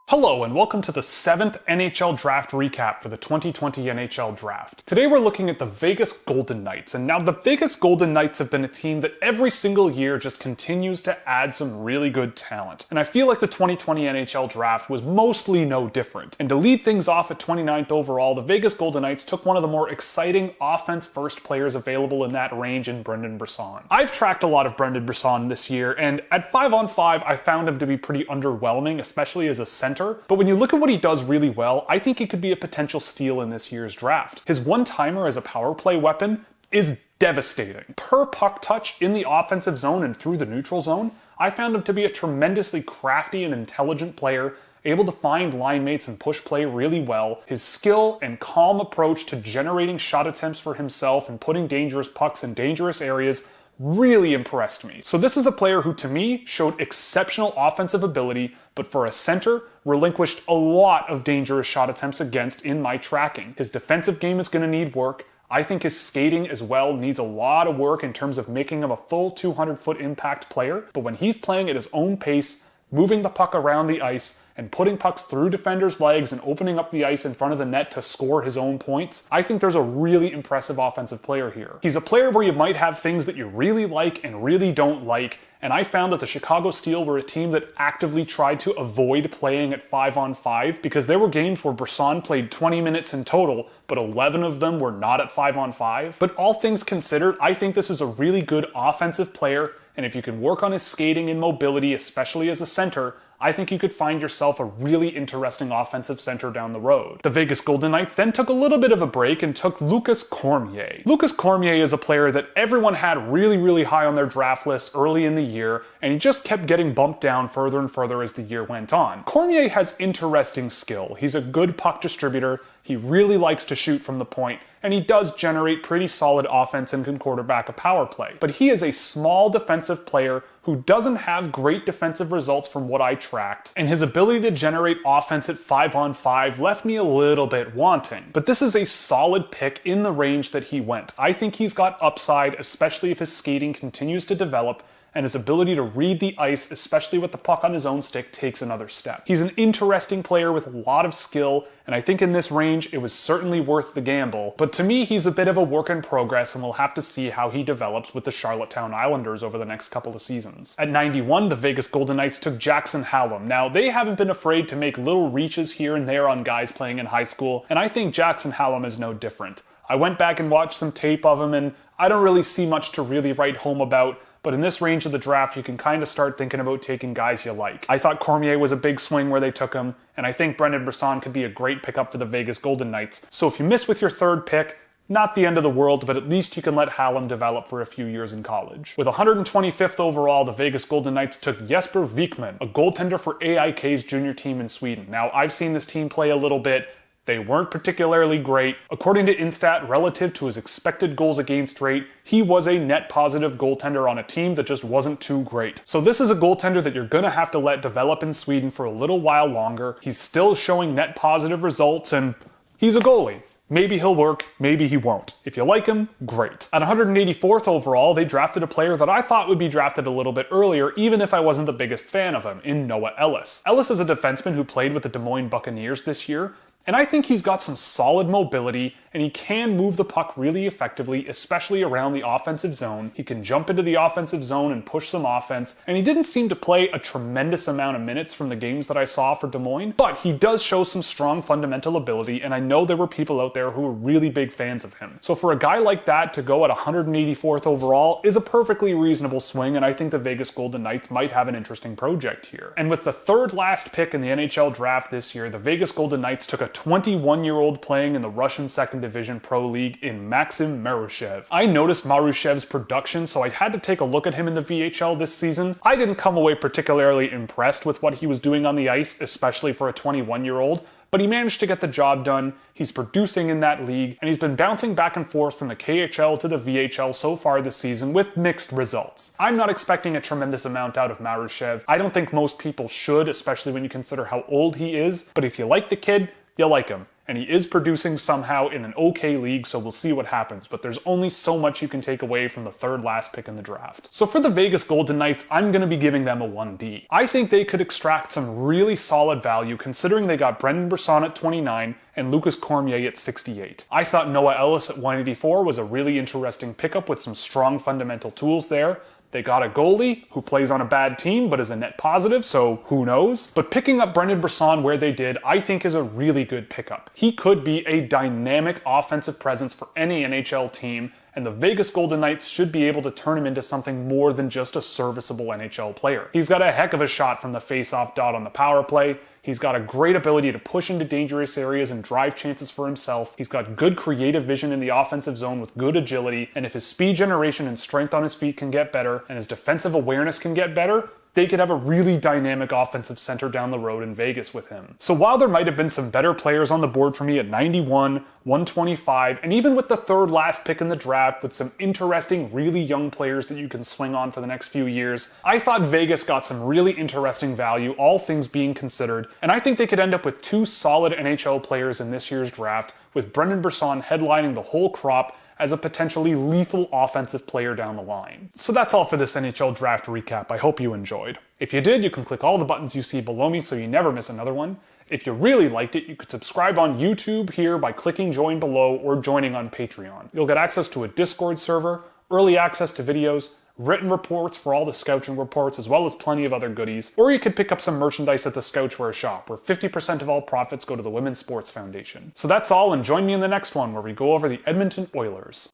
Hello and welcome to the 7th NHL Draft recap for the 2020 NHL Draft. Today we're looking at the Vegas Golden Knights, and now the Vegas Golden Knights have been a team that every single year just continues to add some really good talent. And I feel like the 2020 NHL Draft was mostly no different. And to lead things off at 29th overall, the Vegas Golden Knights took one of the more exciting offense-first players available in that range in Brendan Brasson. I've tracked a lot of Brendan Brasson this year, and at 5-on-5 I found him to be pretty underwhelming, especially as a center. But when you look at what he does really well, I think he could be a potential steal in this year's draft. His one-timer as a power play weapon is devastating. Per puck touch in the offensive zone and through the neutral zone, I found him to be a tremendously crafty and intelligent player, able to find line mates and push play really well. His skill and calm approach to generating shot attempts for himself and putting dangerous pucks in dangerous areas really impressed me. So this is a player who to me showed exceptional offensive ability, but for a center, relinquished a lot of dangerous shot attempts against in my tracking. His defensive game is going to need work. I think his skating as well needs a lot of work in terms of making him a full 200-foot impact player, but when he's playing at his own pace, moving the puck around the ice, and putting pucks through defenders' legs and opening up the ice in front of the net to score his own points, I think there's a really impressive offensive player here. He's a player where you might have things that you really like and really don't like, and I found that the Chicago Steel were a team that actively tried to avoid playing at 5-on-5 because there were games where Brasson played 20 minutes in total, but 11 of them were not at 5-on-5. But all things considered, I think this is a really good offensive player, and if you can work on his skating and mobility, especially as a center, I think you could find yourself a really interesting offensive center down the road. The Vegas Golden Knights then took a little bit of a break and took Lucas Cormier. Lucas Cormier is a player that everyone had really high on their draft list early in the year, and he just kept getting bumped down further and further as the year went on. Cormier has interesting skill. He's a good puck distributor, he really likes to shoot from the point, and he does generate pretty solid offense and can quarterback a power play. But he is a small defensive player who doesn't have great defensive results from what I tracked, and his ability to generate offense at 5-on-5 left me a little bit wanting. But this is a solid pick in the range that he went. I think he's got upside, especially if his skating continues to develop, and his ability to read the ice, especially with the puck on his own stick, takes another step. He's an interesting player with a lot of skill, and I think in this range it was certainly worth the gamble, but to me he's a bit of a work in progress and we'll have to see how he develops with the Charlottetown Islanders over the next couple of seasons. At 91, the Vegas Golden Knights took Jackson Hallum. Now, they haven't been afraid to make little reaches here and there on guys playing in high school, and I think Jackson Hallum is no different. I went back and watched some tape of him, and I don't really see much to really write home about, but in this range of the draft, you can kind of start thinking about taking guys you like. I thought Cormier was a big swing where they took him, and I think Brendan Brasson could be a great pickup for the Vegas Golden Knights. So if you miss with your third pick, not the end of the world, but at least you can let Hallum develop for a few years in college. With 125th overall, the Vegas Golden Knights took Jesper Vikman, a goaltender for AIK's junior team in Sweden. Now, I've seen this team play a little bit. They weren't particularly great. According to Instat, relative to his expected goals against rate, he was a net positive goaltender on a team that just wasn't too great. So this is a goaltender that you're gonna have to let develop in Sweden for a little while longer. He's still showing net positive results, and he's a goalie. Maybe he'll work, maybe he won't. If you like him, great. At 184th overall, they drafted a player that I thought would be drafted a little bit earlier, even if I wasn't the biggest fan of him, in Noah Ellis. Ellis is a defenseman who played with the Des Moines Buccaneers this year, and I think he's got some solid mobility, and he can move the puck really effectively, especially around the offensive zone. He can jump into the offensive zone and push some offense, and he didn't seem to play a tremendous amount of minutes from the games that I saw for Des Moines, but he does show some strong fundamental ability, and I know there were people out there who were really big fans of him. So for a guy like that to go at 184th overall is a perfectly reasonable swing, and I think the Vegas Golden Knights might have an interesting project here. And with the third last pick in the NHL Draft this year, the Vegas Golden Knights took a 21-year-old playing in the Russian Second Division Pro League in Maxim Morozov. I noticed Morozov's production, so I had to take a look at him in the VHL this season. I didn't come away particularly impressed with what he was doing on the ice, especially for a 21-year-old, but he managed to get the job done. He's producing in that league, and he's been bouncing back and forth from the KHL to the VHL so far this season with mixed results. I'm not expecting a tremendous amount out of Morozov. I don't think most people should, especially when you consider how old he is, but if you like the kid, you like him. and he is producing somehow in an okay league, so we'll see what happens, but there's only so much you can take away from the third last pick in the draft. So for the Vegas Golden Knights, I'm going to be giving them a 1D. I think they could extract some really solid value considering they got Brendan Brasson at 29 and Lucas Cormier at 68. I thought Noah Ellis at 184 was a really interesting pickup with some strong fundamental tools there. They got a goalie who plays on a bad team but is a net positive, so who knows? But picking up Brendan Brasson where they did, I think is a really good pickup. He could be a dynamic offensive presence for any NHL team, and the Vegas Golden Knights should be able to turn him into something more than just a serviceable NHL player. He's got a heck of a shot from the face-off dot on the power play. He's got a great ability to push into dangerous areas and drive chances for himself. He's got good creative vision in the offensive zone with good agility, and if his speed generation and strength on his feet can get better, and his defensive awareness can get better, they could have a really dynamic offensive center down the road in Vegas with him. So while there might have been some better players on the board for me at 91, 125, and even with the third last pick in the draft with some interesting, really young players that you can swing on for the next few years, I thought Vegas got some really interesting value, all things being considered, and I think they could end up with two solid NHL players in this year's draft, with Brendan Brasson headlining the whole crop as a potentially lethal offensive player down the line. So that's all for this NHL Draft recap. I hope you enjoyed. If you did, you can click all the buttons you see below me so you never miss another one. If you really liked it, you could subscribe on YouTube here by clicking join below or joining on Patreon. You'll get access to a Discord server, early access to videos, written reports for all the Scouching reports, as well as plenty of other goodies. Or you could pick up some merchandise at the Scouchwear shop, where 50% of all profits go to the Women's Sports Foundation. So that's all, and join me in the next one where we go over the Edmonton Oilers.